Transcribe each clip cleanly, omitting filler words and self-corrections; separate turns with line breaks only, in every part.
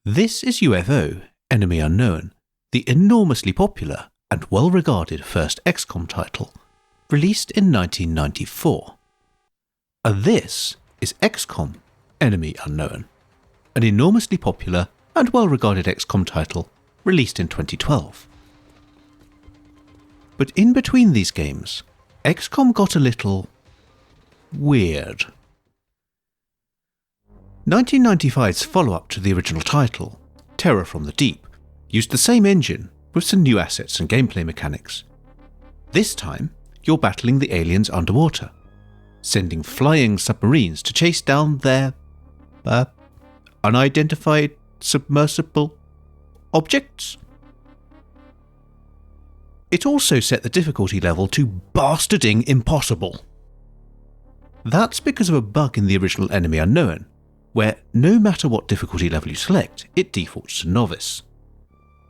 This is UFO, Enemy Unknown, the enormously popular and well-regarded first XCOM title, released in 1994. And this is XCOM, Enemy Unknown, an enormously popular and well-regarded XCOM title released in 2012. But in between these games, XCOM got a little weird. 1995's follow-up to the original title, Terror from the Deep, used the same engine with some new assets and gameplay mechanics. This time, you're battling the aliens underwater, sending flying submarines to chase down their unidentified submersible objects. It also set the difficulty level to bastarding impossible. That's because of a bug in the original Enemy Unknown, where no matter what difficulty level you select, it defaults to novice.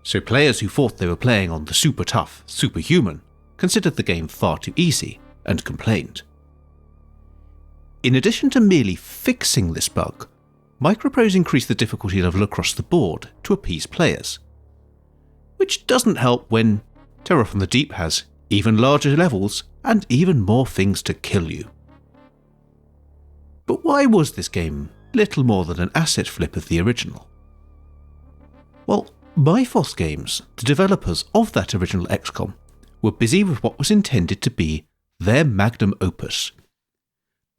So players who thought they were playing on the super tough, superhuman considered the game far too easy and complained. In addition to merely fixing this bug, Microprose increased the difficulty level across the board to appease players, which doesn't help when Terror from the Deep has even larger levels and even more things to kill you. But why was this game little more than an asset flip of the original? Well, Bifrost Games, the developers of that original XCOM, were busy with what was intended to be their magnum opus.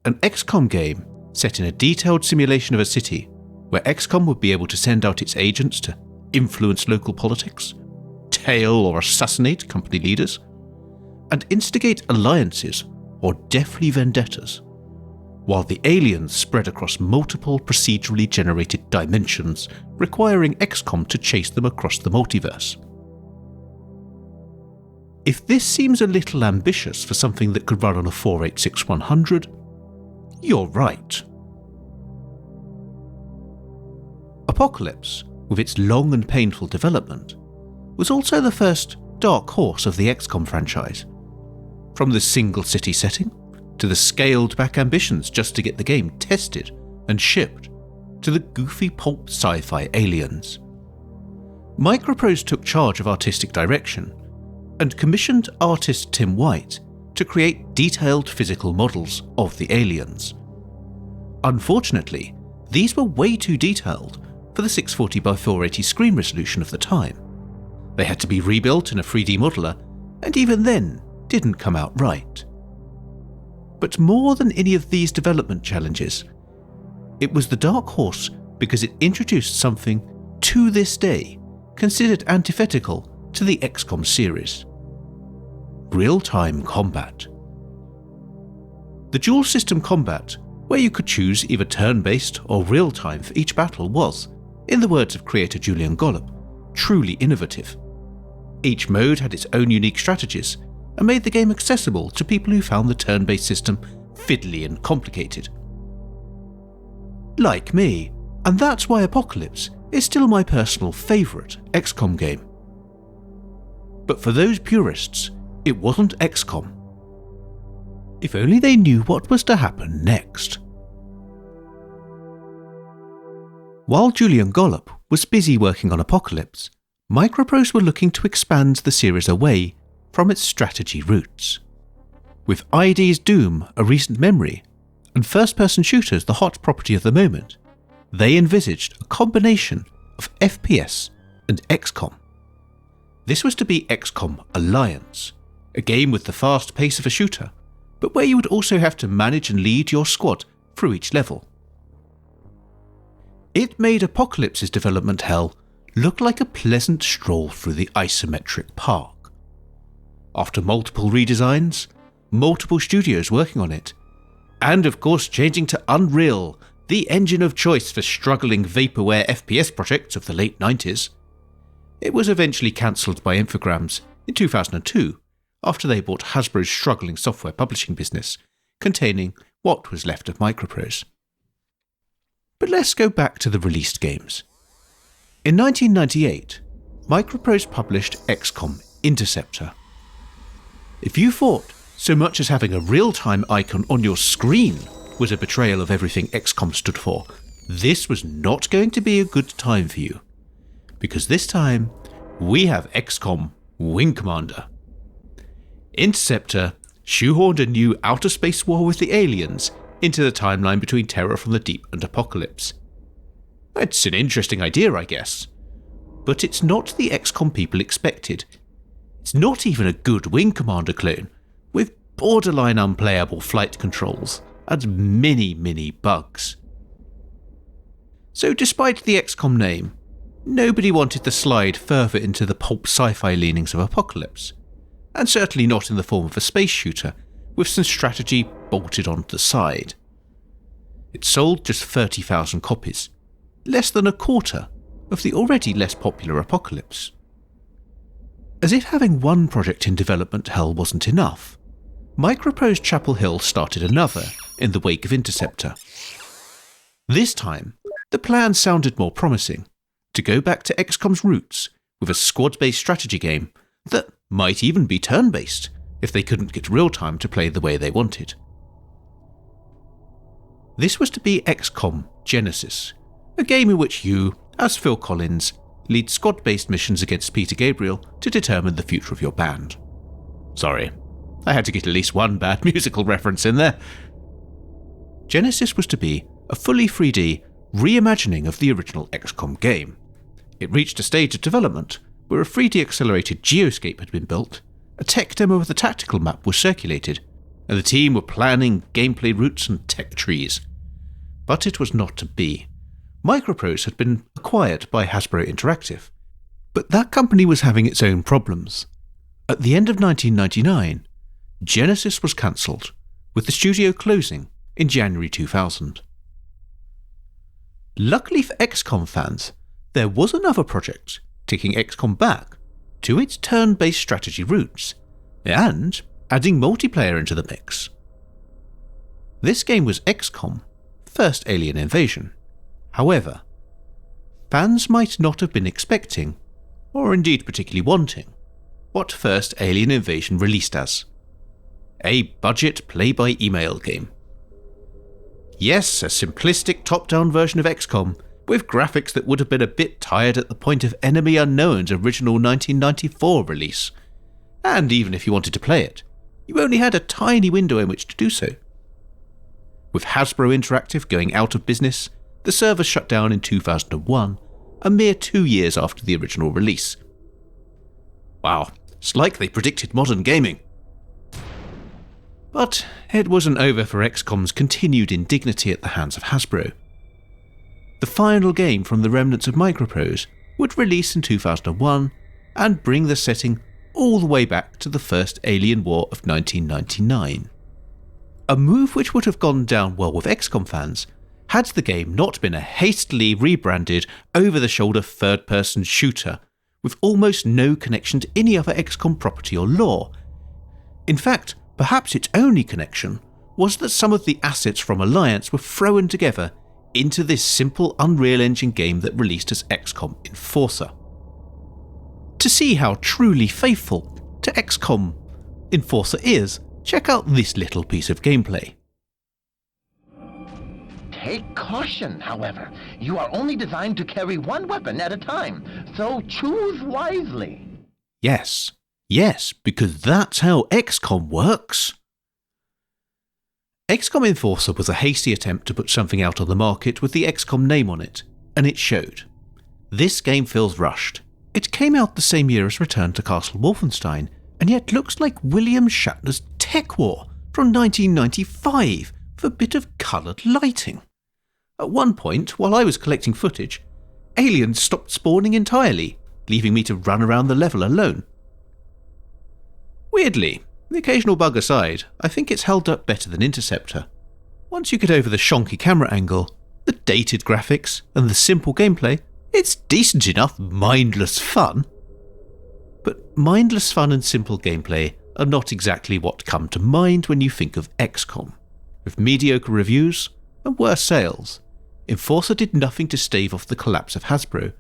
An XCOM game set in a detailed simulation of a city where XCOM would be able to send out its agents to influence local politics, tail or assassinate company leaders, and instigate alliances or deathly vendettas, while the aliens spread across multiple procedurally generated dimensions, requiring XCOM to chase them across the multiverse. If this seems a little ambitious for something that could run on a 486-100, you're right. Apocalypse, with its long and painful development, was also the first dark horse of the XCOM franchise. From the single city setting, to the scaled-back ambitions just to get the game tested and shipped, to the goofy pulp sci-fi aliens. Microprose took charge of artistic direction and commissioned artist Tim White to create detailed physical models of the aliens. Unfortunately, these were way too detailed for the 640x480 screen resolution of the time. They had to be rebuilt in a 3D modeler, and even then didn't come out right. But more than any of these development challenges, it was the dark horse because it introduced something, to this day, considered antithetical to the XCOM series: real-time combat. The dual system combat, where you could choose either turn-based or real-time for each battle, was, in the words of creator Julian Gollop, truly innovative. Each mode had its own unique strategies, and made the game accessible to people who found the turn-based system fiddly and complicated. Like me, and that's why Apocalypse is still my personal favourite XCOM game. But for those purists, it wasn't XCOM. If only they knew what was to happen next. While Julian Gollop was busy working on Apocalypse, Microprose were looking to expand the series away from its strategy roots. With ID's Doom a recent memory, and first-person shooters the hot property of the moment, they envisaged a combination of FPS and XCOM. This was to be XCOM Alliance, a game with the fast pace of a shooter, but where you would also have to manage and lead your squad through each level. It made Apocalypse's development hell look like a pleasant stroll through the isometric park. After multiple redesigns, multiple studios working on it, and of course changing to Unreal, the engine of choice for struggling vaporware FPS projects of the late 90s, it was eventually cancelled by Infogrames in 2002 after they bought Hasbro's struggling software publishing business, containing what was left of Microprose. But let's go back to the released games. In 1998, Microprose published XCOM Interceptor. If you thought so much as having a real-time icon on your screen was a betrayal of everything XCOM stood for, this was not going to be a good time for you, because this time we have XCOM Wing Commander. Interceptor shoehorned a new outer space war with the aliens into the timeline between Terror from the Deep and Apocalypse. It's an interesting idea, I guess, but it's not the XCOM people expected. It's not even a good Wing Commander clone, with borderline unplayable flight controls and many bugs. So despite the XCOM name, nobody wanted to slide further into the pulp sci-fi leanings of Apocalypse, and certainly not in the form of a space shooter with some strategy bolted onto the side. It sold just 30,000 copies, less than a quarter of the already less popular Apocalypse. As if having one project in development hell wasn't enough, Microprose Chapel Hill started another in the wake of Interceptor. This time, the plan sounded more promising, to go back to XCOM's roots with a squad-based strategy game that might even be turn-based if they couldn't get real-time to play the way they wanted. This was to be XCOM Genesis, a game in which you, as Phil Collins, lead squad-based missions against Peter Gabriel to determine the future of your band. Sorry, I had to get at least one bad musical reference in there. Genesis was to be a fully 3D reimagining of the original XCOM game. It reached a stage of development where a 3D accelerated geoscape had been built, a tech demo of the tactical map was circulated, and the team were planning gameplay routes and tech trees. But it was not to be. Microprose had been acquired by Hasbro Interactive, but that company was having its own problems. At the end of 1999, Genesis was cancelled, with the studio closing in January 2000. Luckily for XCOM fans, there was another project taking XCOM back to its turn-based strategy roots, and adding multiplayer into the mix. This game was XCOM First Alien Invasion. However, fans might not have been expecting, or indeed particularly wanting, what First Alien Invasion released as. A budget play-by-email game. Yes, a simplistic top-down version of XCOM, with graphics that would have been a bit tired at the point of Enemy Unknown's original 1994 release. And even if you wanted to play it, you only had a tiny window in which to do so. With Hasbro Interactive going out of business, the server shut down in 2001, a mere 2 years after the original release. Wow, it's like they predicted modern gaming. But it wasn't over for XCOM's continued indignity at the hands of Hasbro. The final game from the remnants of Microprose would release in 2001 and bring the setting all the way back to the first Alien War of 1999. A move which would have gone down well with XCOM fans had the game not been a hastily rebranded, over-the-shoulder third-person shooter with almost no connection to any other XCOM property or lore. In fact, perhaps its only connection was that some of the assets from Alliance were thrown together into this simple Unreal Engine game that released as XCOM Enforcer. To see how truly faithful to XCOM Enforcer is, check out this little piece of gameplay.
Take caution, however. You are only designed to carry one weapon at a time, so choose wisely.
Yes, because that's how XCOM works. XCOM Enforcer was a hasty attempt to put something out on the market with the XCOM name on it, and it showed. This game feels rushed. It came out the same year as Return to Castle Wolfenstein, and yet looks like William Shatner's Tech War from 1995 with a bit of coloured lighting. At one point, while I was collecting footage, aliens stopped spawning entirely, leaving me to run around the level alone. Weirdly, the occasional bug aside, I think it's held up better than Interceptor. Once you get over the shonky camera angle, the dated graphics, and the simple gameplay, it's decent enough mindless fun. But mindless fun and simple gameplay are not exactly what come to mind when you think of XCOM. With mediocre reviews and worse sales, Enforcer did nothing to stave off the collapse of Hasbro,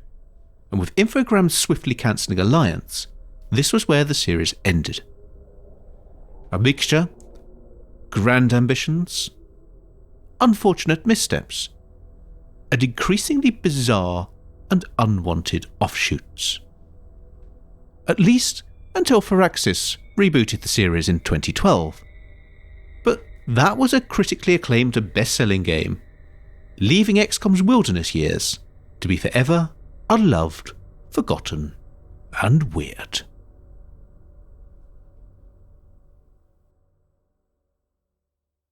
and with Infogrames swiftly cancelling Alliance, this was where the series ended. A mixture, grand ambitions, unfortunate missteps, and increasingly bizarre and unwanted offshoots. At least until Firaxis rebooted the series in 2012. But that was a critically acclaimed and best-selling game, leaving XCOM's wilderness years to be forever unloved, forgotten, and weird.